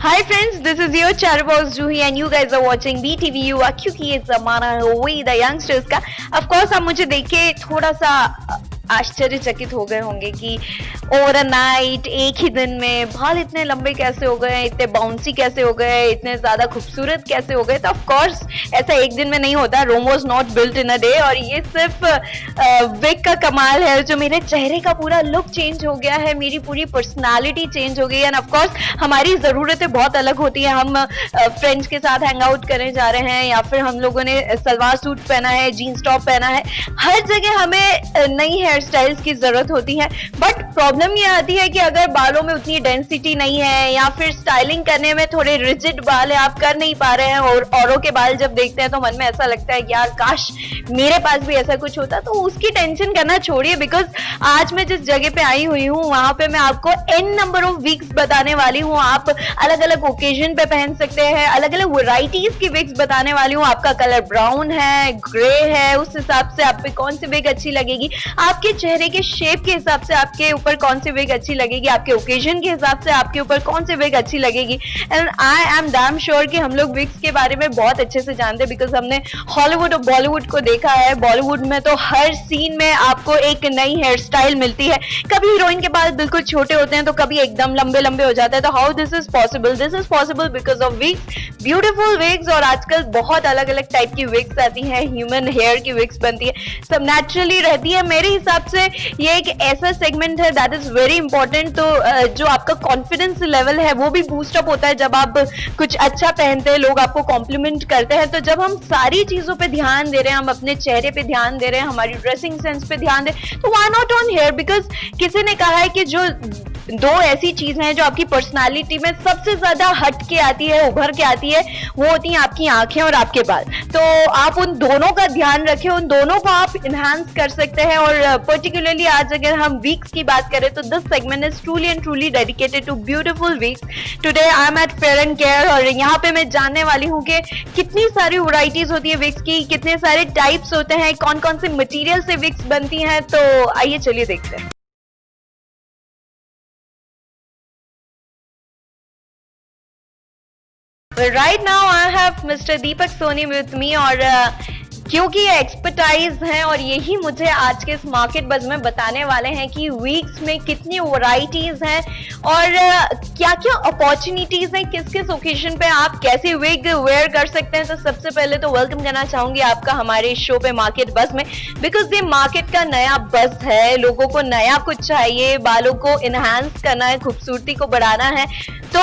Hi friends, this is your Charbox Juhi and you guys are watching BTV क्योंकि ये जमाना है वही द यंगस्टर्स का। ऑफ कोर्स आप मुझे देख के थोड़ा सा आश्चर्यचकित हो गए होंगे कि ओवर अ नाइट एक ही दिन में बाल इतने लंबे कैसे हो गए, इतने बाउंसी कैसे हो गए, इतने ज्यादा खूबसूरत कैसे हो गए। तो ऑफ कोर्स ऐसा एक दिन में नहीं होता, Rome was not built in a day. और ये सिर्फ विग का कमाल है जो मेरे चेहरे का पूरा लुक चेंज हो गया है, मेरी पूरी पर्सनालिटी चेंज हो गई है। एंड ऑफ कोर्स हमारी जरूरतें बहुत अलग होती है। हम फ्रेंड्स के साथ हैंग आउट करने जा रहे हैं या फिर हम लोगों ने सलवार सूट पहना है, जीन्स टॉप पहना है, हर जगह हमें नई हेयर स्टाइल्स की जरूरत होती है। बट प्रॉब्लम ये आती है कि अगर बालों में उतनी डेंसिटी नहीं है या फिर स्टाइलिंग करने में थोड़े रिजिड बाल है, आप कर नहीं पा रहे हैं और औरों के बाल जब देखते हैं तो मन में ऐसा लगता है कि यार काश मेरे पास भी ऐसा कुछ होता। तो उसकी टेंशन करना छोड़िए, बिकॉज आज मैं जिस जगह पे आई हुई हूँ वहां पे मैं आपको n नंबर ऑफ विग्स बताने वाली हूँ। आप अलग अलग ओकेजन पे पहन सकते हैं, अलग अलग वैरायटीज की विग्स बताने वाली हूँ। आपका कलर ब्राउन है, ग्रे है, उस हिसाब से आप पे कौन सी विग अच्छी लगेगी, आपके चेहरे के शेप के हिसाब से आपके ऊपर कौन सी विग अच्छी लगेगी, आपके ओकेजन के हिसाब से आपके ऊपर कौन सी विग अच्छी लगेगी। And I am damn sure कि हम लोग विग्स के बारे में बहुत अच्छे से जानते हैं, बिकॉज हमने हॉलीवुड और बॉलीवुड को देखा है। बॉलीवुड में तो हर सीन में आपको एक नई हेयर स्टाइल मिलती है। कभी हीरोइन के बाल बिल्कुल छोटे होते हैं तो कभी एकदम लंबे लंबे हो जाते हैं। तो how this is possible? This is possible because of wigs, beautiful wigs. और आजकल बहुत अलग अलग टाइप की विग्स आती हैं, ह्यूमन हेयर की विग्स बनती है, सब नेचुरली रहती है। मेरे हिसाब से ये एक ऐसा सेगमेंट है दैट इज वेरी इंपॉर्टेंट। तो जो आपका कॉन्फिडेंस लेवल है वो भी बूस्ट अप होता है जब आप कुछ अच्छा पहनते हैं, लोग आपको कॉम्प्लीमेंट करते हैं। तो जब हम सारी चीजों पे ध्यान दे रहे हैं, हम अपने चेहरे पे ध्यान दे रहे हैं, हमारी ड्रेसिंग सेंस पे ध्यान दे, तो why not on hair? Because किसी ने कहा है कि जो दो ऐसी चीजें हैं जो आपकी पर्सनालिटी में सबसे ज्यादा हट के आती है, उभर के आती है, वो होती हैं आपकी आंखें और आपके बाल। तो आप उन दोनों का ध्यान रखें, उन दोनों को आप इनहांस कर सकते हैं। और पर्टिकुलरली आज अगर हम वीक्स की बात करें तो this segment is truly and truly dedicated to beautiful wigs. Today I am at Fair and Care और यहाँ पे मैं जानने वाली हूँ कि कितनी सारी वैरायटीज होती है विक्स की, कितने सारे टाइप्स होते हैं, कौन कौन से मटेरियल से विक्स बनती हैं। तो आइए चलिए देखते हैं। Right now I have Mr. Deepak Soni with me और क्योंकि ये एक्सपर्टाइज हैं और यही मुझे आज के इस मार्केट बज में बताने वाले हैं कि वीक्स में कितनी वैरायटीज हैं और क्या क्या अपॉर्चुनिटीज हैं, किस किस ओकेजन पे आप कैसे विग वेयर कर सकते हैं। तो सबसे पहले तो वेलकम करना चाहूंगी आपका हमारे शो पे मार्केट बज में, बिकॉज ये मार्केट का नया बज है, लोगों को नया कुछ चाहिए, बालों को इनहांस करना है, खूबसूरती को बढ़ाना है। तो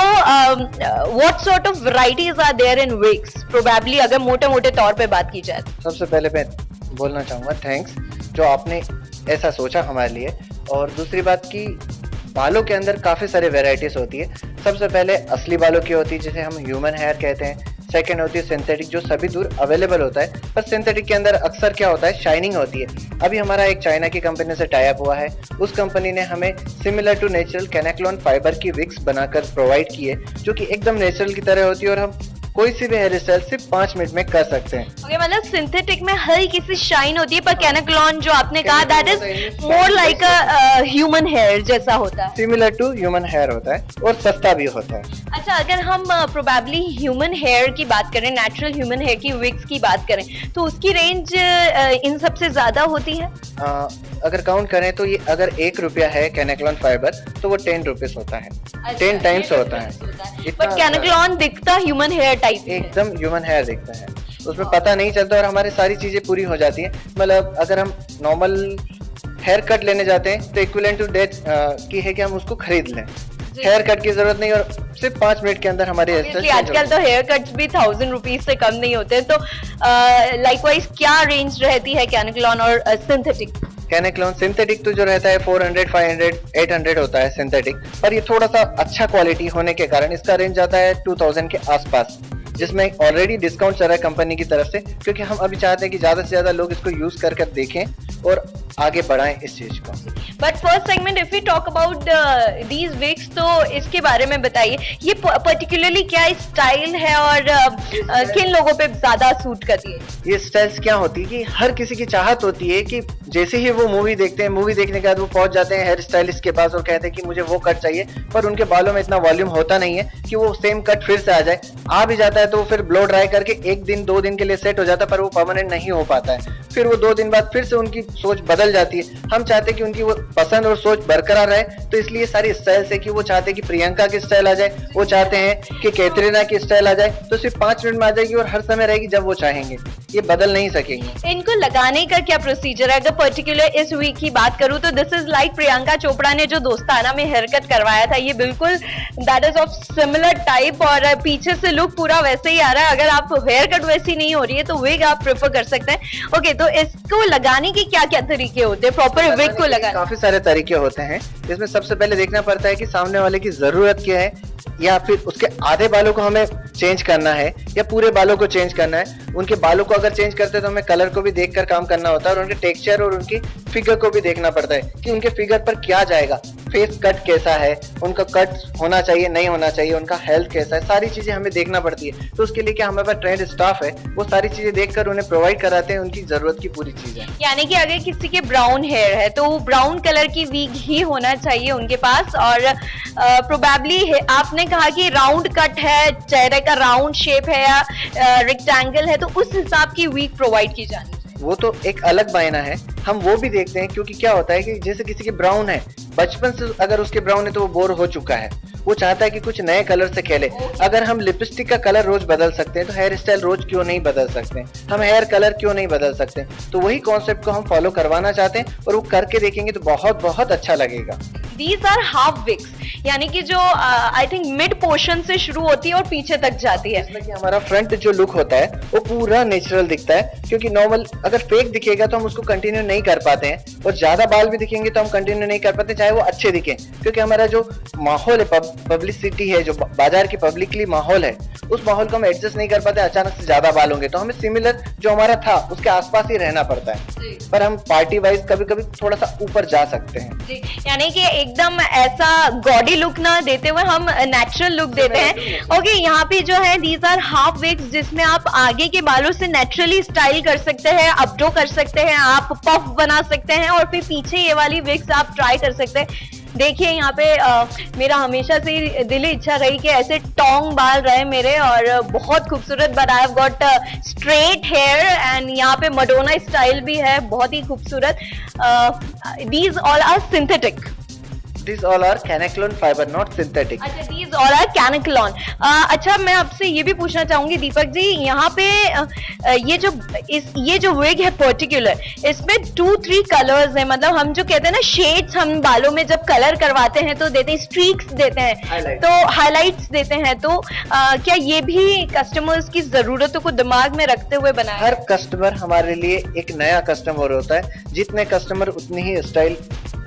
what sort of varieties are there in wigs probably, अगर मोटे मोटे तौर पे बात की जाए? सबसे पहले मैं बोलना चाहूँगा थैंक्स जो आपने ऐसा सोचा हमारे लिए। और दूसरी बात कि बालों के अंदर काफ़ी सारे वैरायटीज होती है। सबसे पहले असली बालों की होती है जिसे हम ह्यूमन हेयर कहते हैं। सेकंड होती है सिंथेटिक जो सभी दूर अवेलेबल होता है, पर सिंथेटिक के अंदर अक्सर क्या होता है, शाइनिंग होती है। अभी हमारा एक चाइना की कंपनी से टाई अप हुआ है, उस कंपनी ने हमें सिमिलर टू नेचुरल कैनेक्लोन फाइबर की विक्स बनाकर प्रोवाइड की है जो कि एकदम नेचुरल की तरह होती है और हम कोई सी भी हेयर स्टाइल सिर्फ 5 मिनट में कर सकते हैं। ओके, मतलब सिंथेटिक में हल्की सी शाइन होती है, पर कैनेक्लोन जो आपने कहा that is more like a human hair जैसा होता है, सिमिलर टू ह्यूमन हेयर होता है और सस्ता भी होता है। अच्छा, अगर हम प्रोबेबली ह्यूमन हेयर की बात करें, नेचुरल ह्यूमन हेयर की विग्स की बात करें, तो उसकी रेंज इन सबसे ज्यादा होती है? अगर काउंट करें तो ये अगर 1 रुपया है कैनेक्लोन फाइबर तो वो 10 रुपीज होता है। अच्छा, 10 टाइम्स होता है। बट कैनेक्लोन दिखता ह्यूमन हेयर टाइप एकदम ह्यूमन हेयर दिखता है, उसमें पता नहीं चलता और हमारी सारी चीजें पूरी हो जाती है। मतलब अगर हम नॉर्मल हेयर कट लेने जाते हैं तो इक्विवेलेंट टू डेट की है कि हम उसको खरीद लें, हेयर कट की जरूरत नहीं और सिर्फ 5 मिनट के अंदर हमारे आजकल तो हेयर कट्स भी 1000 रुपीज से कम नहीं होते। तो लाइकवाइज क्या रेंज रहती है कैनेक्लोन और सिंथेटिक? कैनेक्लोन सिंथेटिक तो जो रहता है 400, 500, 800 होता है सिंथेटिक, पर ये थोड़ा सा अच्छा क्वालिटी होने के कारण इसका रेंज जाता है 2000 के आसपास, जिसमें ऑलरेडी डिस्काउंट चल रहा है कंपनी की तरफ से, क्योंकि हम अभी चाहते हैं कि ज्यादा से ज्यादा लोग इसको यूज कर देखें और आगे बढ़ाएं इस चीज को। But first segment if we talk about these wigs, तो इसके बारे में बताइए, ये पर्टिकुलरली क्या स्टाइल है और किन लोगों पे ज्यादा सूट करती है? ये स्टाइल्स क्या होती है कि हर किसी की चाहत होती है कि जैसे ही वो मूवी देखते हैं, मूवी देखने के बाद वो पहुंच जाते हैं हेयर स्टाइलिस्ट के पास और कहते हैं कि मुझे वो कट चाहिए, पर उनके बालों में इतना वॉल्यूम होता नहीं है कि वो सेम कट फिर से आ जाए। आ भी जाता है तो वो फिर ब्लो ड्राई करके 1 दिन 2 दिन के लिए सेट हो जाता है, पर वो परमानेंट नहीं हो पाता है। फिर वो 2 दिन बाद फिर से उनकी सोच बदल जाती है। हम चाहते हैं कि उनकी वो पसंद और सोच बरकरार रहे, तो इसलिए सारी स्टाइल से कि वो चाहते हैं कि प्रियंका की स्टाइल आ जाए, वो चाहते हैं कि कैटरीना की स्टाइल आ जाए, तो सिर्फ 5 मिनट में आ जाएगी और हर समय रहेगी जब वो चाहेंगे। ये बदल नहीं सकेंगे। इनको लगाने का क्या प्रोसीजर है? अगर पर्टिकुलर इस वीक की बात करूं तो this is like Priyanka Chopra ने जो दोस्ताना में हेयर कट करवाया था, ये बिल्कुल that is of similar type और पीछे से लुक पूरा वैसे ही आ रहा है। अगर आप हेयर कट वैसी नहीं हो रही है तो विग आप प्रेफर कर सकते हैं। ओके, तो इसको लगाने के क्या क्या तरीके होते हैं? प्रॉपर विग को लगाने काफी सारे तरीके होते हैं। इसमें सबसे पहले देखना पड़ता है कि सामने वाले की जरूरत क्या है, या फिर उसके आधे बालों को हमें चेंज करना है या पूरे बालों को चेंज करना है। उनके बालों को अगर चेंज करते हैं तो हमें कलर को भी देखकर काम करना होता है और उनके टेक्सचर और उनकी फिगर को भी देखना पड़ता है कि उनके फिगर पर क्या जाएगा, फेस कट कैसा है, उनका कट होना चाहिए नहीं होना चाहिए, उनका हेल्थ कैसा है, सारी चीजें हमें देखना पड़ती है। तो उसके लिए क्या हमारे पास ट्रेंड स्टाफ है, वो सारी चीजें देखकर उन्हें प्रोवाइड कराते हैं उनकी जरूरत की पूरी चीजें। यानी कि अगर किसी के ब्राउन हेयर है तो ब्राउन कलर की वीग ही होना चाहिए उनके पास। और प्रोबेबली आपने कहा कि राउंड कट है, चेहरे का राउंड शेप है या रेक्टेंगल है, तो उस हिसाब की वीग प्रोवाइड की जानी चाहिए। वो तो एक अलग मायना है, हम वो भी देखते हैं। क्योंकि क्या होता है कि जैसे किसी के ब्राउन है, बचपन से अगर उसके ब्राउन है तो वो बोर हो चुका है, वो चाहता है कि कुछ नए कलर से खेले। अगर हम लिपस्टिक का कलर रोज बदल सकते हैं तो हेयर स्टाइल रोज क्यों नहीं बदल सकते, हम हेयर कलर क्यों नहीं बदल सकते। तो वही कॉन्सेप्ट को हम फॉलो करवाना चाहते हैं और वो करके देखेंगे तो बहुत बहुत अच्छा लगेगा। These are half wigs, यानी कि जो आई थिंक मिड पोर्शन से शुरू होती है और पीछे तक जाती है। इसमें कि हमारा फ्रंट जो लुक होता है वो पूरा नेचुरल दिखता है, क्योंकि नॉर्मल अगर फेक दिखेगा तो हम उसको कंटिन्यू नहीं कर पाते हैं, और ज्यादा बाल भी दिखेंगे तो हम कंटिन्यू नहीं कर पाते चाहे वो अच्छे दिखे। क्योंकि हमारा जो माहौल है, पब्लिसिटी है, जो बाजार की पब्लिकली माहौल है, उस माहौल को हम एडजस्ट नहीं कर पाते। अचानक से ज्यादा बाल होंगे तो हमें सिमिलर जो हमारा था उसके आसपास ही रहना पड़ता है, पर हम पार्टी वाइज कभी कभी थोड़ा सा ऊपर जा सकते हैं। यानी कि एकदम ऐसा गॉडी लुक ना देते हुए हम नेचुरल लुक देते हैं। ओके, यहाँ पे जो है दीज आर हाफ विग्स, जिसमें आप आगे के बालों से नेचुरली स्टाइल कर सकते हैं, अपडो कर सकते हैं, आप पफ बना सकते हैं, और फिर पीछे ये वाली विग्स आप ट्राई कर सकते हैं। देखिए यहाँ पे मेरा हमेशा से दिली इच्छा रही कि ऐसे टोंग बाल रहे मेरे, और बहुत खूबसूरत, but I have got straight hair and यहाँ पे मडोना स्टाइल भी है, बहुत ही खूबसूरत। These all are synthetic. These all are Canacolon fiber, not synthetic. अच्छा, these all are Canacolon। अच्छा, मैं आपसे ये भी पूछना चाहूंगी दीपक जी, यहाँ पे ये जो विग है पर्टिकुलर, इसमें 2-3 कलर्स हैं, मतलब हम जो कहते हैं ना शेड्स, हम बालों में जब कलर करवाते हैं तो देते हैं, स्ट्रीक्स देते हैं, तो हाइलाइट्स देते हैं। तो क्या ये भी कस्टमर्स की जरूरतों को दिमाग में रखते हुए बनाया? हर कस्टमर हमारे लिए एक नया कस्टमर होता है, जितने कस्टमर उतनी ही स्टाइल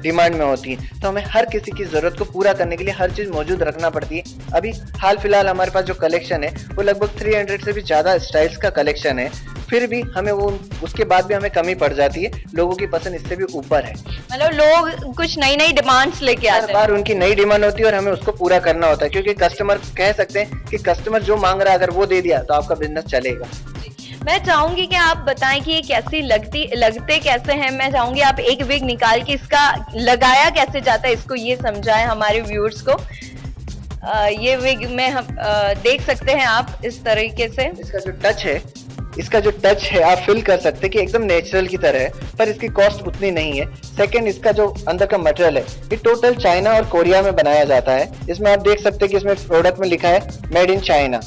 डिमांड में होती है। तो हमें हर किसी की जरूरत को पूरा करने के लिए हर चीज मौजूद रखना पड़ती है। अभी हाल फिलहाल हमारे पास जो कलेक्शन है वो लगभग 300 से भी ज्यादा स्टाइल्स का कलेक्शन है, फिर भी हमें वो उसके बाद भी हमें कमी पड़ जाती है। लोगों की पसंद इससे भी ऊपर है, मतलब लोग कुछ नई नई डिमांड्स लेके आते हैं, हर बार उनकी नई डिमांड होती है और हमें उसको पूरा करना होता है। क्योंकि कस्टमर कह सकते हैं कि कस्टमर जो मांग रहा है अगर वो दे दिया तो आपका बिजनेस चलेगा। मैं चाहूंगी कि आप बताएं कि ये कैसी लगते कैसे हैं। मैं चाहूंगी आप एक विग निकाल के इसका लगाया कैसे जाता है इसको ये समझाएं हमारे व्यूअर्स को। ये विग में हम देख सकते हैं आप इस तरीके से। इसका जो टच है आप फील कर सकते हैं कि एकदम नेचुरल की तरह है, पर इसकी कॉस्ट उतनी नहीं है। सेकंड, इसका जो अंदर का मटेरियल है ये टोटल चाइना और कोरिया में बनाया जाता है। इसमें आप देख सकते हैं कि इसमें प्रोडक्ट में लिखा है मेड इन चाइना,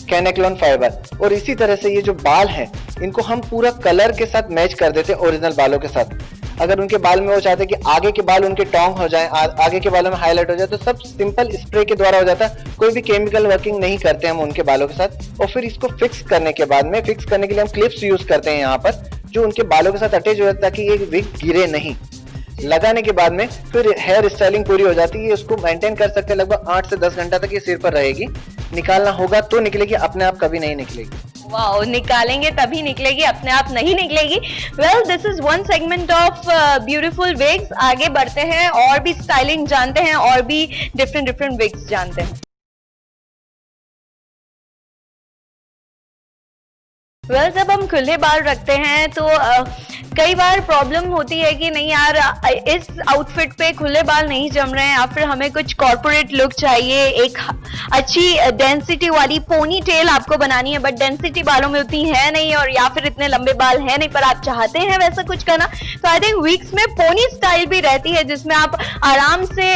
कैनेक्लोन फाइबर। और इसी तरह से ये जो बाल हैं इनको हम पूरा कलर के साथ मैच कर देते हैं ओरिजिनल बालों के साथ। अगर उनके बाल में वो चाहते हैं कि आगे के बाल उनके टोंग हो जाएं, आगे के बालों में हाईलाइट हो जाए, तो सब सिंपल स्प्रे के द्वारा हो जाता है। कोई भी केमिकल वर्किंग नहीं करते हम उनके बालों के साथ। और फिर इसको फिक्स करने के बाद में, फिक्स करने के लिए हम क्लिप्स यूज करते हैं यहाँ पर, जो उनके बालों के साथ अटैच हो जाता है ताकि ये विग गिरे नहीं। लगाने के बाद में फिर हेयर स्टाइलिंग पूरी हो जाती है। उसको मेंटेन कर सकते हैं लगभग 8 से 10 घंटा तक ये सिर पर रहेगी। निकालना होगा तो निकलेगी, अपने आप कभी नहीं निकलेगी। वाओ, निकालेंगे तभी निकलेगी, अपने आप नहीं निकलेगी। Well, this is one segment of beautiful wigs. आगे बढ़ते हैं और भी स्टाइलिंग जानते हैं और भी डिफरेंट विग्स जानते हैं। जब हम खुले बाल रखते हैं तो कई बार प्रॉब्लम होती है कि नहीं यार इस आउटफिट पे खुले बाल नहीं जम रहे हैं, या फिर हमें कुछ कॉर्पोरेट लुक चाहिए, एक अच्छी डेंसिटी वाली पोनी टेल आपको बनानी है, बट डेंसिटी बालों में उतनी है नहीं, और या फिर इतने लंबे बाल है नहीं, पर आप चाहते हैं वैसा कुछ करना, तो आई थिंक वीक्स में पोनी स्टाइल भी रहती है जिसमें आप आराम से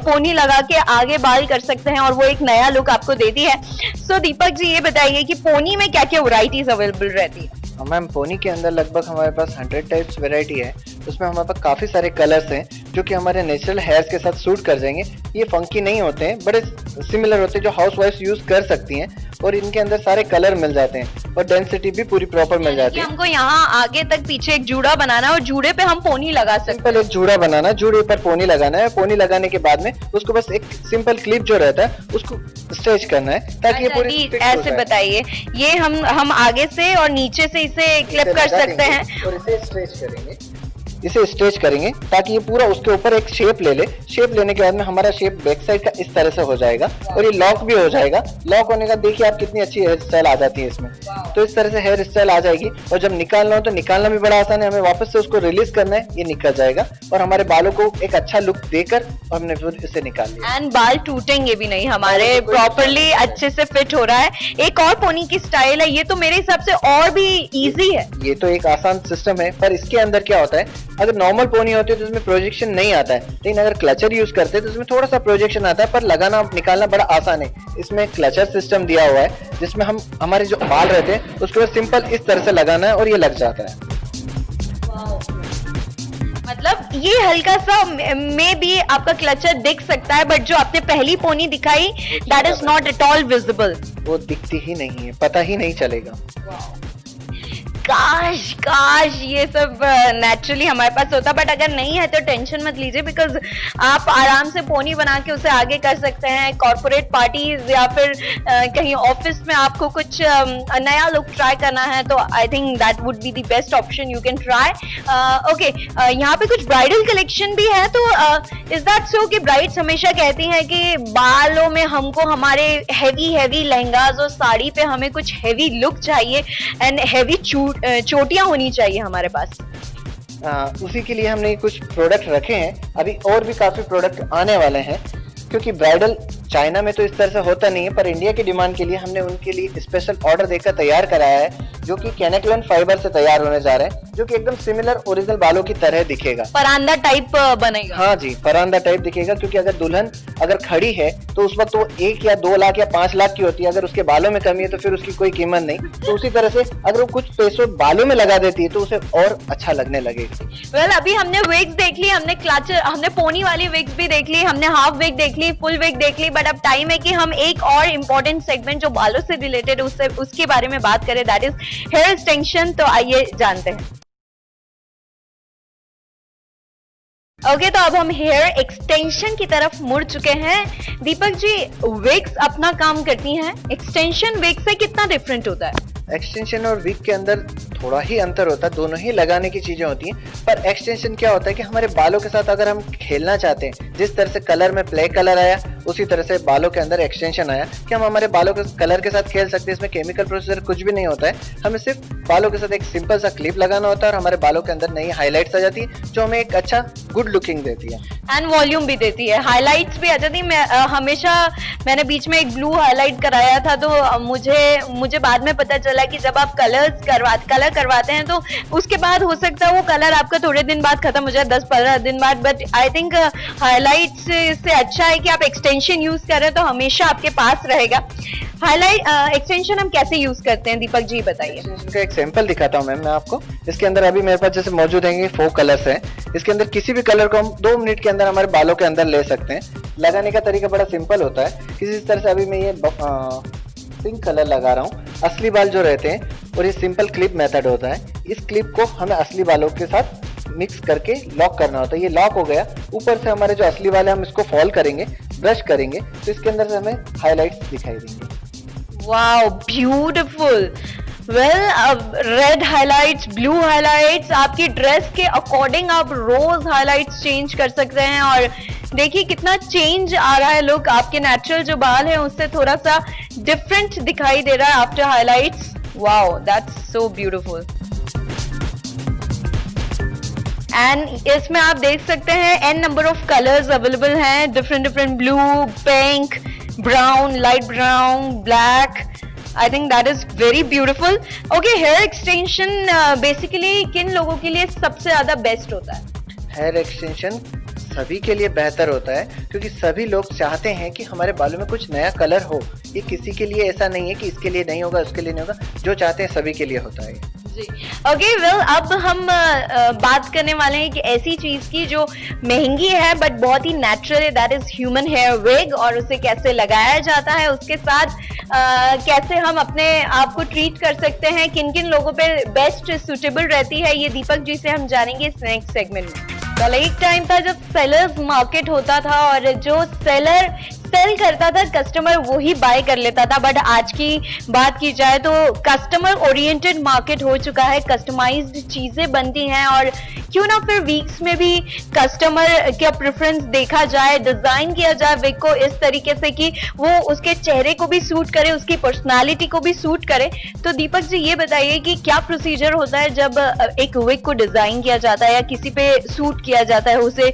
पोनी लगा के आगे बाल कर सकते हैं और वो एक नया लुक आपको देती है। सो दीपक जी ये बताइए कि पोनी में क्या क्या वैरायटीज अवेलेबल रहती है? मैम पोनी के अंदर लगभग हमारे पास 100 टाइप्स वैरायटी है। उसमें हमारे पास काफ़ी सारे कलर्स हैं जो कि हमारे नेचुरल हेयर्स के साथ सूट कर जाएंगे। ये फंकी नहीं होते हैं, बड़े सिमिलर होते हैं जो हाउस वाइफ यूज कर सकती हैं, और इनके अंदर सारे कलर मिल जाते हैं और डेंसिटी भी पूरी प्रॉपर मिल जाती है। हमको यहाँ आगे तक पीछे एक जूड़ा बनाना है और जूड़े पे हम पोनी लगा सकते हैं। सिंपल एक जूड़ा बनाना, जूड़े पर पोनी लगाना है, पोनी लगाने के बाद में उसको बस एक सिंपल क्लिप जो रहता है उसको स्ट्रेच करना है ताकि ये पूरी ऐसे बताइए, ये हम आगे से और नीचे से इसे क्लिप कर सकते हैं और इसे स्ट्रेच करेंगे, इसे स्ट्रेच करेंगे ताकि ये पूरा उसके ऊपर एक शेप ले ले। शेप लेने के बाद में हमारा शेप बैक साइड का इस तरह से हो जाएगा और ये लॉक भी हो जाएगा। लॉक होने का देखिए आप कितनी अच्छी हेयर स्टाइल आ जाती है इसमें। तो इस तरह से हेयर स्टाइल आ जाएगी, और जब निकालना हो तो निकालना भी बड़ा आसान है, हमें वापस से उसको रिलीज करना है, ये निकल जाएगा और हमारे बालों को एक अच्छा लुक देकर हमने फिर इसे निकाल लिया। एंड बाल टूटेंगे भी नहीं, हमारे प्रॉपरली अच्छे से फिट हो रहा है। एक और पोनी की स्टाइल है, ये तो मेरे हिसाब से और भी इजी है। ये तो एक आसान सिस्टम है, पर इसके अंदर क्या होता है, अगर नॉर्मल पोनी होती है तो इसमें प्रोजेक्शन नहीं आता है, लेकिन अगर क्लचर यूज करते हैं तो इसमें थोड़ा सा प्रोजेक्शन आता है, पर लगाना निकालना बड़ा आसान है। इसमें क्लचर सिस्टम दिया हुआ है जिसमें हम हमारे जो बाल रहते हैं उसके बाद सिंपल इस तरह से लगाना है और ये लग जाता है। मतलब ये हल्का सा में भी आपका क्लचर दिख सकता है, बट जो आपने पहली पोनी दिखाई that is not at all visible. वो दिखती ही नहीं है, पता ही नहीं चलेगा। काश ये सब नेचुरली हमारे पास होता, बट अगर नहीं है तो टेंशन मत लीजिए, बिकॉज आप आराम से पोनी बना के उसे आगे कर सकते हैं। कॉर्पोरेट पार्टीज या फिर कहीं ऑफिस में आपको कुछ नया लुक ट्राई करना है तो I think that would be the best option you can try. Okay, यहाँ पे कुछ ब्राइडल कलेक्शन भी है, तो इज दैट सो कि ब्राइड्स हमेशा कहती हैं कि बालों में हमको हमारे हैवी लहंगाज और साड़ी पे हमें कुछ हैवी लुक चाहिए एंड हैवी चोटियां होनी चाहिए हमारे पास। उसी के लिए हमने कुछ प्रोडक्ट रखे हैं, अभी और भी काफी प्रोडक्ट आने वाले हैं, क्योंकि ब्राइडल चाइना में तो इस तरह से होता नहीं है, पर इंडिया की डिमांड के लिए हमने उनके लिए स्पेशल ऑर्डर देकर तैयार कराया है, जो कि कैनेक्लन फाइबर से तैयार होने जा रहे हैं, जो कि एकदम सिमिलर ओरिजिनल बालों की तरह दिखेगा। परांदा टाइप बनेगा। हाँ जी, परांदा टाइप दिखेगा, क्योंकि अगर दुल्हन अगर खड़ी है तो उस वक्त वो 1 या 2 लाख या 5 लाख की होती है, अगर उसके बालों में कमी है तो फिर उसकी कोई कीमत नहीं। तो उसी तरह से अगर वो कुछ पैसों बालों में लगा देती है तो उसे और अच्छा लगने लगेगा। वेल, अभी हमने विग्स देख ली, हमने क्लचर, हमने पोनी वाली विग्स भी देख ली, हमने हाफ विग देख ली, फुल विग देख ली, बट अब टाइम है कि हम एक और इम्पोर्टेंट सेगमेंट जो बालों से रिलेटेड उसके बारे में बात करें, दैट इज हेयर एक्सटेंशन। तो आइए जानते हैं। ओके, तो अब हम हेयर एक्सटेंशन की तरफ मुड़ चुके हैं। दीपक जी, विग्स अपना काम करती हैं, एक्सटेंशन विग से कितना डिफरेंट होता है? एक्सटेंशन और विग के अंदर थोड़ा ही अंतर होता है, दोनों ही लगाने की चीजें होती हैं, पर एक्सटेंशन क्या होता है कि हमारे बालों के साथ अगर हम खेलना चाहते हैं, जिस तरह से कलर में ब्लैक कलर आया उसी तरह से बालों के अंदर एक्सटेंशन आया कि हम हमारे बालों के कलर के साथ खेल सकते हैं। इसमें केमिकल प्रोसेसर कुछ भी नहीं होता है, हमें सिर्फ बालों के साथ एक सिंपल सा क्लिप लगाना होता है और हमारे बालों के अंदर नई हाईलाइट्स आ जाती है, जो हमें एक अच्छा गुड लुकिंग देती है एंड वॉल्यूम भी देती है, हाईलाइट्स भी आ जाती है। मैंने बीच में एक ब्लू हाईलाइट कराया था, तो मुझे बाद में पता चला कि जब आप कलर करवाते हैं तो उसके बाद हो सकता है वो कलर आपका थोड़े दिन बाद खत्म हो जाए, 10-15 दिन बाद, बट आई थिंक हाईलाइट से अच्छा है कि आप एक्सटेंशन यूज कर रहे हैं तो हमेशा आपके पास रहेगा। हाईलाइट एक्सटेंशन हम कैसे यूज करते हैं, दीपक जी बताइए। एक्सटेंशन का एक सैंपल दिखाता हूँ मैम मैं आपको। इसके अंदर अभी मेरे पास जैसे मौजूद हैं 4 कलर्स हैं। इसके अंदर किसी भी कलर को हम 2 मिनट के अंदर हमारे बालों के अंदर ले सकते हैं। लगाने का तरीका बड़ा सिंपल होता है। किसी तरह से अभी मैं ये पिंक कलर लगा रहा हूँ। असली बाल जो रहते हैं और ये सिंपल क्लिप मेथड होता है, इस क्लिप को हमें असली बालों के साथ मिक्स करके लॉक करना होता है। ये लॉक हो गया, ऊपर से हमारे जो असली वाले हम इसको फॉल करेंगे, ब्रश करेंगे तो इसके अंदर से हमें हाईलाइट्स दिखाई देंगे। Wow, beautiful. Well, red highlights, blue highlights, आपकी ड्रेस के अकॉर्डिंग आप रोज हाइलाइट्स चेंज कर सकते हैं और देखिए कितना चेंज आ रहा है लुक। आपके नेचुरल जो बाल है उससे थोड़ा सा डिफरेंट दिखाई दे रहा है after highlights. Wow, that's so beautiful. And इसमें आप देख सकते हैं an number of colours available हैं, different different blue, pink, brown, light brown, black. I think that is very beautiful. Okay, hair extension basically किन लोगों के लिए सबसे ज्यादा बेस्ट होता है? हेयर एक्सटेंशन सभी के लिए बेहतर होता है क्योंकि सभी लोग चाहते हैं कि हमारे बालों में कुछ नया कलर हो. ये किसी के लिए ऐसा नहीं है कि इसके लिए नहीं होगा, उसके लिए नहीं होगा. जो चाहते हैं सभी के लिए होता है जी. ओके, वेल अब हम बात करने वाले हैं कि ऐसी चीज की जो महंगी है बट बहुत ही नेचुरल है, that is human hair wig, और उसे कैसे लगाया जाता है, उसके साथ कैसे हम अपने आप को ट्रीट कर सकते हैं, किन किन लोगों पे बेस्ट सुटेबल रहती है, ये दीपक जी से हम जानेंगे इस नेक्स्ट सेगमेंट में. कल एक टाइम था जब सेलर्स मार्केट होता था और जो सेलर सेल करता था कस्टमर वही बाय कर लेता था, बट आज की बात की जाए तो कस्टमर ओरिएंटेड मार्केट हो चुका है, कस्टमाइज्ड चीजें बनती हैं और क्यों ना फिर वीक्स में भी कस्टमर का प्रेफरेंस देखा जाए, डिजाइन किया जाए विग को इस तरीके से कि वो उसके चेहरे को भी सूट करे, उसकी पर्सनालिटी को भी सूट करे. तो दीपक जी ये बताइए कि क्या प्रोसीजर होता है जब एक विग को डिजाइन किया जाता है या किसी पे सूट किया जाता है, उसे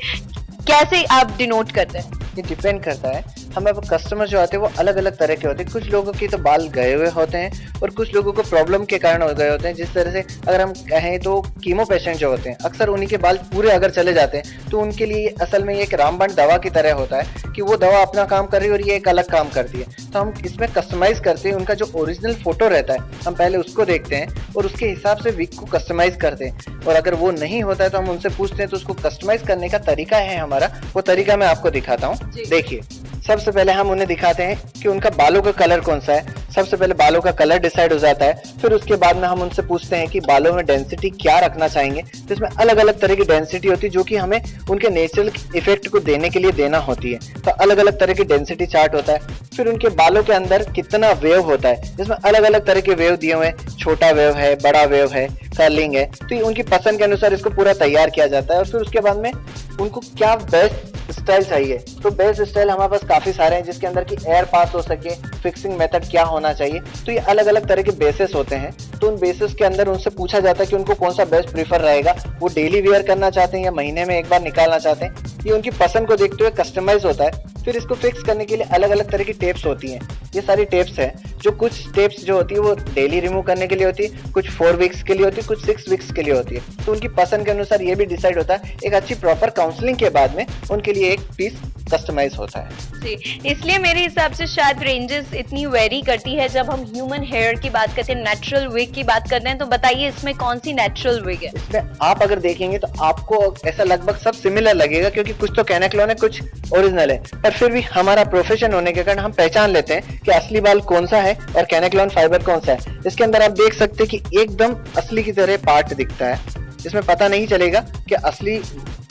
कैसे आप डिनोट करते हैं? ये डिपेंड करता है. हमारे कस्टमर जो आते हैं वो अलग अलग तरह के होते हैं. कुछ लोगों की तो बाल गए हुए होते हैं और कुछ लोगों को प्रॉब्लम के कारण हो गए होते हैं. जिस तरह से अगर हम कहें तो कीमो पेशेंट जो होते हैं अक्सर उन्हीं के बाल पूरे अगर चले जाते हैं तो उनके लिए असल में ये एक रामबाण दवा की तरह होता है कि वो दवा अपना काम कर रही है और ये एक अलग काम करती है. तो हम इसमें कस्टमाइज करते हैं. उनका जो ओरिजिनल फोटो रहता है हम पहले उसको देखते हैं और उसके हिसाब से विग को कस्टमाइज करते हैं. और अगर वो नहीं होता है तो हम उनसे पूछते हैं. तो उसको कस्टमाइज करने का तरीका है हमारा, वो तरीका मैं आपको दिखाता हूँ. देखिए, सबसे पहले हम उन्हें दिखाते हैं कि उनका बालों का कलर कौन सा है. सबसे पहले बालों का कलर डिसाइड हो जाता है. फिर उसके बाद में हम उनसे पूछते हैं कि बालों में डेंसिटी क्या रखना चाहेंगे. तो इसमें अलग अलग तरह की डेंसिटी होती है जो कि हमें उनके नेचुरल इफेक्ट को देने के लिए देना होती है. तो अलग अलग तरह की डेंसिटी चार्ट होता है. फिर उनके बालों के अंदर कितना वेव होता है, इसमें अलग अलग तरह के वेव दिए हुए हैं. छोटा वेव है, बड़ा वेव है, कर्लिंग है. तो उनकी पसंद के अनुसार इसको पूरा तैयार किया जाता है. और फिर उसके बाद में उनको क्या बेस्ट स्टाइल चाहिए. तो बेस्ट स्टाइल हमारे पास काफी सारे हैं जिसके अंदर की एयर पास हो सके, फिक्सिंग मेथड क्या होना चाहिए. तो ये अलग अलग तरह के बेसिस होते हैं. तो उन बेसिस के अंदर उनसे पूछा जाता है कि उनको कौन सा बेस्ट प्रीफर रहेगा. वो डेली वेयर करना चाहते हैं या महीने में एक बार निकालना चाहते हैं. ये उनकी पसंद को देखते हुए कस्टमाइज होता है. फिर इसको फिक्स करने के लिए अलग अलग तरह की टेप्स होती हैं. ये सारी टेप्स हैं जो कुछ टेप्स जो होती है वो डेली रिमूव करने के लिए होती है, कुछ 4 वीक्स के लिए होती है, कुछ 6 वीक्स के लिए होती है. तो उनकी पसंद के अनुसार ये भी डिसाइड होता है. एक अच्छी प्रॉपर काउंसलिंग के बाद में उनके लिए एक पीस कस्टमाइज होता है जी. इसलिए मेरे हिसाब से शायद रेंजेस इतनी वेरी करती है. जब हम ह्यूमन हेयर की बात करते हैं, नेचुरल विग की बात करते हैं, तो बताइए इसमें कौन सी नेचुरल विग है? इसमें आप अगर देखेंगे तो आपको ऐसा लगभग सब सिमिलर लगेगा क्योंकि कुछ तो कैनेक्लॉन है, कुछ ओरिजिनल है. पर फिर भी हमारा प्रोफेशन होने के कारण हम पहचान लेते हैं कि असली बाल कौन सा है और कैनेक्लॉन फाइबर कौन सा है. इसके अंदर आप देख सकते हैं कि एकदम असली की तरह पार्ट दिखता है. इसमें पता नहीं चलेगा कि असली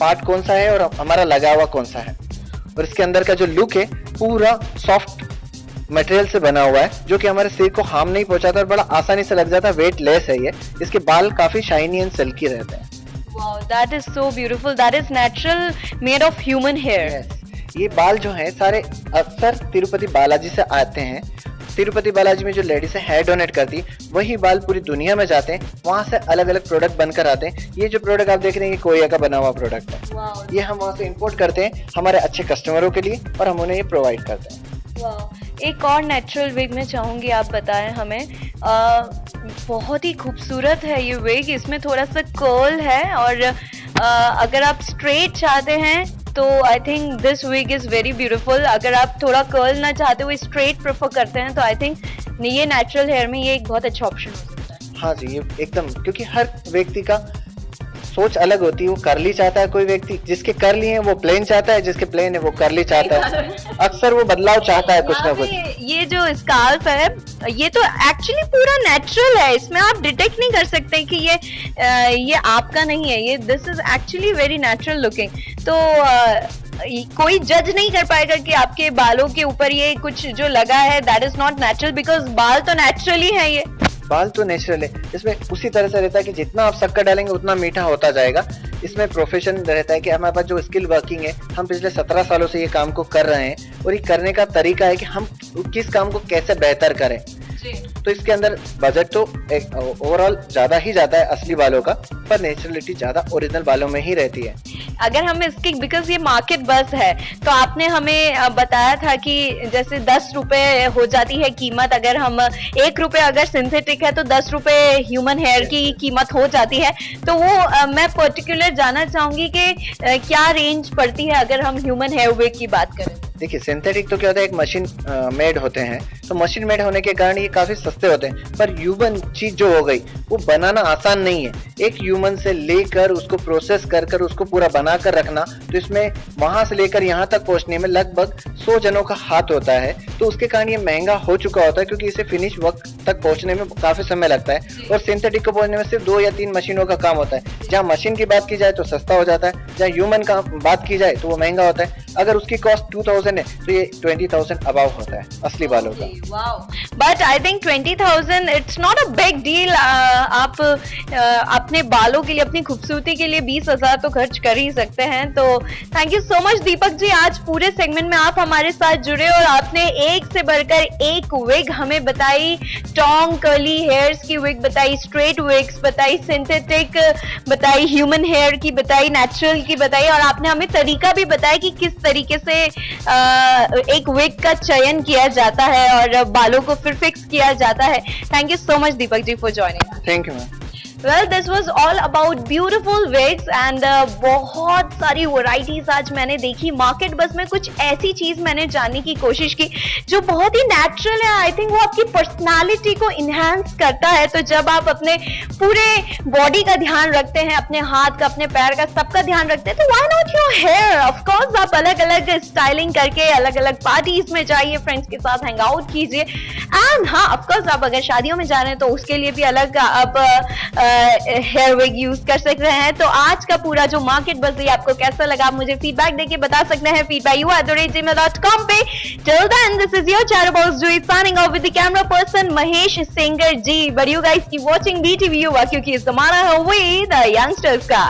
पार्ट कौन सा है और हमारा लगा हुआ कौन सा है. और इसके अंदर का जो लुक है पूरा सॉफ्ट मटेरियल से बना हुआ है जो कि हमारे सिर को हार्म नहीं पहुंचाता और बड़ा आसानी से लग जाता है. वेट लेस है ये. इसके बाल काफी शाइनी एंड सिल्की रहते हैं. Wow, that is so beautiful. That is natural made of human hair. ये बाल जो हैं सारे अक्सर तिरुपति बालाजी से आते हैं. तिरुपति बालाजी में जो लेडीज हेयर डोनेट करती वही बाल पूरी दुनिया में जाते हैं. वहाँ से अलग अलग प्रोडक्ट बनकर आते हैं. ये जो प्रोडक्ट आप देख रहे हैं ये कोरिया का बना हुआ प्रोडक्ट है. ये हम वहाँ से इंपोर्ट करते हैं हमारे अच्छे कस्टमरों के लिए और हम उन्हें ये प्रोवाइड करते हैं. एक और नेचुरल विग में चाहूंगी आप बताएं हमें. बहुत ही खूबसूरत है ये विग. इसमें थोड़ा सा कर्ल है और अगर आप स्ट्रेट चाहते हैं तो I think this wig is very beautiful. अगर आप थोड़ा कर्ल ना चाहते हुए स्ट्रेट प्रेफर करते हैं तो आई थिंक ये नेचुरल हेयर में ये एक बहुत अच्छा ऑप्शन हो सकता है. हाँ जी, ये एकदम, क्योंकि हर व्यक्ति का सोच अलग होती है. वो करली चाहता है कोई व्यक्ति, जिसके करली है वो प्लेन चाहता है, जिसके प्लेन है वो करली चाहता है. अक्सर वो बदलाव चाहता है कुछ ना कुछ. ये जो स्कार्फ है ये तो एक्चुअली पूरा नेचुरल है. इसमें आप डिटेक्ट नहीं कर सकते कि ये आपका नहीं है. ये this is actually very natural looking. तो कोई जज नहीं कर पाएगा कि आपके बालों के ऊपर ये कुछ जो लगा है that is not natural, because बाल तो नेचुरली है. ये बाल तो नेचुरल है. इसमें उसी तरह से रहता है कि जितना आप शक्कर डालेंगे उतना मीठा होता जाएगा. इसमें प्रोफेशन रहता है कि हमारे पास जो स्किल वर्किंग है, हम पिछले 17 सालों से ये काम को कर रहे हैं और ये करने का तरीका है कि हम किस काम को कैसे बेहतर करें. तो इसके अंदर बजट तो एक ओवरऑल ज्यादा ही जाता है असली बालों का, पर नेचुरलिटी ज्यादा ओरिजिनल बालों में ही रहती है। अगर हम इसकी, बिकॉज ये मार्केट बस है, तो आपने हमें बताया था कि जैसे 10 रुपए हो जाती है कीमत, अगर हम 1 रुपए अगर सिंथेटिक है तो 10 रुपए ह्यूमन हेयर की कीमत हो जाती है। तो वो मैं पर्टिकुलर जानना चाहूंगी कि क्या रेंज पड़ती है अगर हम ह्यूमन हेयर विग की बात करें। देखिए सिंथेटिक तो क्या होता है, एक मशीन मेड होते हैं, तो मशीन मेड होने के कारण ये काफी सस्ते होते हैं, पर ह्यूमन चीज जो हो गई वो बनाना आसान नहीं है। एक ह्यूमन से लेकर उसको प्रोसेस कर उसको पूरा बना कर रखना, तो इसमें वहां से लेकर यहाँ तक पहुंचने में लगभग 100 जनों का हाथ होता है, तो उसके कारण ये महंगा हो चुका होता है, क्योंकि इसे फिनिश वक्त तक पहुंचने में काफी समय लगता है। और सिंथेटिक को पहुंचने में सिर्फ 2 या 3 मशीनों का काम होता है। जहाँ मशीन की बात की जाए तो सस्ता हो जाता है, जहाँ ह्यूमन का बात की जाए तो वो महंगा होता है। अगर उसकी कॉस्ट 2000 है तो ये 20,000 अबाव होता है असली बालों का। But I think 20,000 it's not a big deal. आप अपने बालों के लिए, अपनी खूबसूरती के लिए 20,000 तो खर्च कर ही सकते हैं। तो thank you so much Deepak जी, आज पूरे सेगमेंट में आप हमारे साथ जुड़े और आपने एक से बढ़कर एक विग हमें बताई। टॉन्ग कर्ली हेयर्स की विग बताई, स्ट्रेट विग्स बताई, सिंथेटिक बताई, ह्यूमन हेयर की बताई, नेचुरल की बताई, और आपने हमें तरीका भी बताया कि किस तरीके से एक विग का चयन किया जाता है और बालों को फिर फिक्स किया जाता है। Thank you so much Deepak ji for joining. Thank you ma'am. Well, this was all about beautiful wigs and बहुत सारी वैरायटीज आज मैंने देखी। मार्केट बस में कुछ ऐसी चीज मैंने जानने की कोशिश की जो बहुत ही नेचुरल है। आई थिंक वो आपकी पर्सनालिटी को इनहेंस करता है। तो जब आप अपने पूरे बॉडी का ध्यान रखते हैं, अपने हाथ का, अपने पैर का, सबका ध्यान रखते हैं, तो why not your hair. Of course आप अलग अलग स्टाइलिंग करके अलग अलग पार्टीज में जाइए, फ्रेंड्स के साथ हैंग आउट कीजिए। एंड हाँ, ऑफ कोर्स आप अगर शादियों में जा रहे हैं तो उसके लिए भी अलग आप हेयर विग यूज कर सकते हैं। तो आज का पूरा जो मार्केट बस है आपको कैसा लगा, आप मुझे फीडबैक देके बता सकते हैं feedbackyou@gmail.com पे। Till then, this is your Chatterbox Juhi signing off with the camera person Mahesh Singer Ji. But you guys keep watching BTV Yuva, क्योंकि इस जमाना है with the youngsters का।